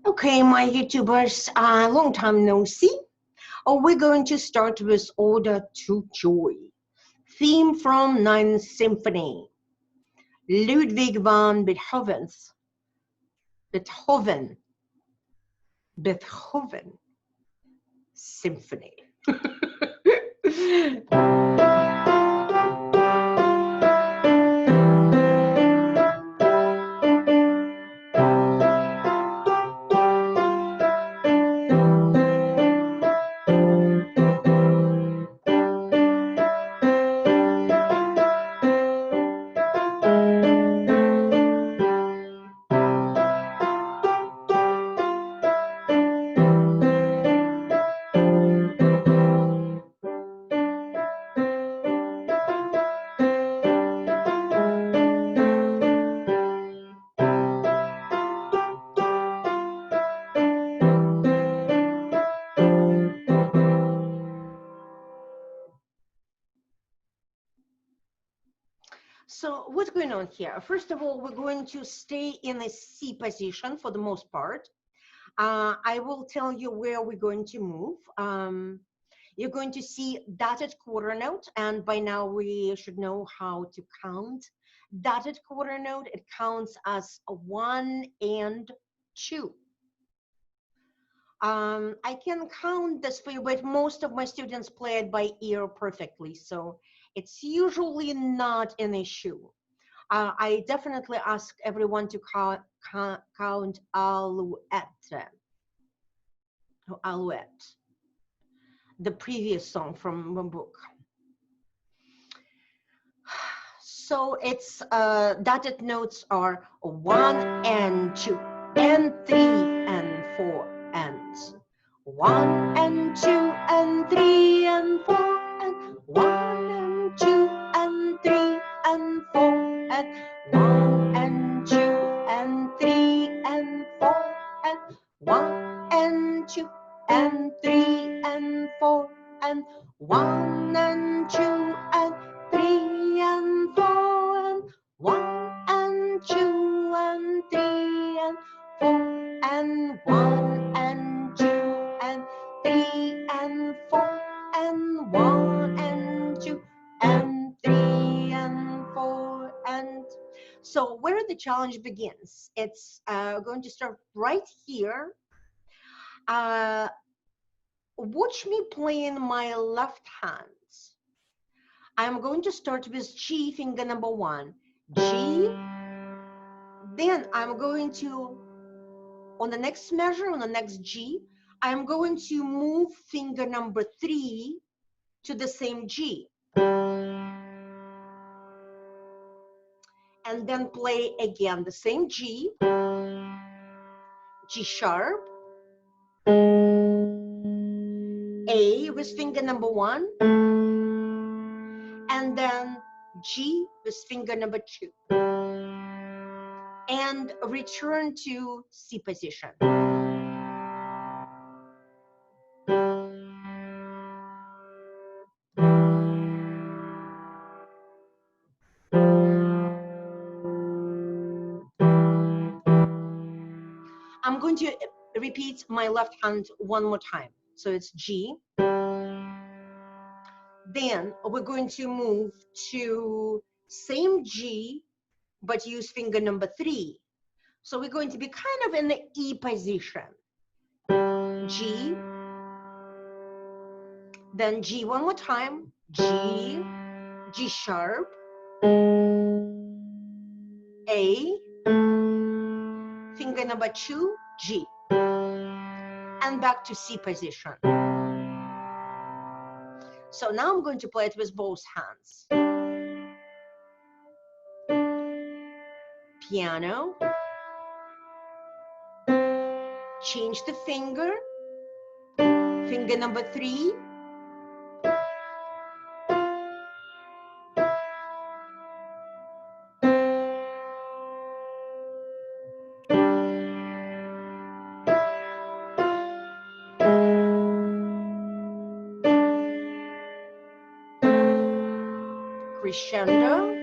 Okay, my YouTubers, long time no see. We're going to start with Ode to Joy, theme from Ninth Symphony, Ludwig van Beethoven Symphony. So what's going on here? First of all, we're going to stay in a C position for the most part. I will tell you where we're going to move. You're going to see dotted quarter note, and by now we should know how to count dotted quarter note. It counts as 1 and 2. I can count this for you, but most of my students play it by ear perfectly, so it's usually not an issue. I definitely ask everyone to count Alouette, the previous song from the book. So it's dotted notes are 1 and 2 and 3 and 4 and 1 and 2 and 3 and 4 and 1 and 2 and 3 and 4 and 1 and 2 and 3 and 4 and 1 and 2 and 3 and 4 and 1 and 2 and 3 and 4 and 1 and 2 and 3 and 4 and 1 and 2 and 3 and 4 and 1 and 2 and 3 and 4 and so where the challenge begins, it's going to start right here. Watch me playing my left hand. I'm going to start with G, finger number 1, G. Then I'm going to, on the next measure, on the next G, I'm going to move finger number 3 to the same G. And then play again the same G, G sharp, A with finger number 1, and then G with finger number 2. And return to C position. I'm going to repeat my left hand one more time. So it's G. Then we're going to move to same G, but use finger number 3. So we're going to be kind of in the E position. G, then G one more time, G, G sharp, A, finger number 2, G, and back to C position. So now I'm going to play it with both hands. Piano, change the finger, finger number 3, crescendo,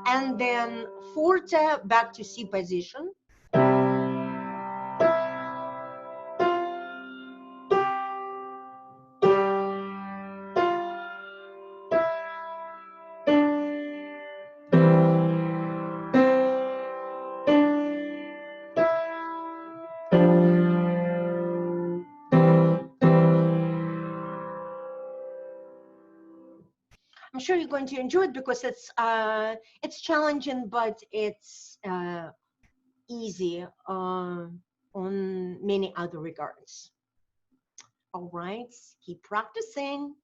and then forte back to C position, I'm sure you're going to enjoy it because it's challenging, but it's easy on many other regards. All right, keep practicing.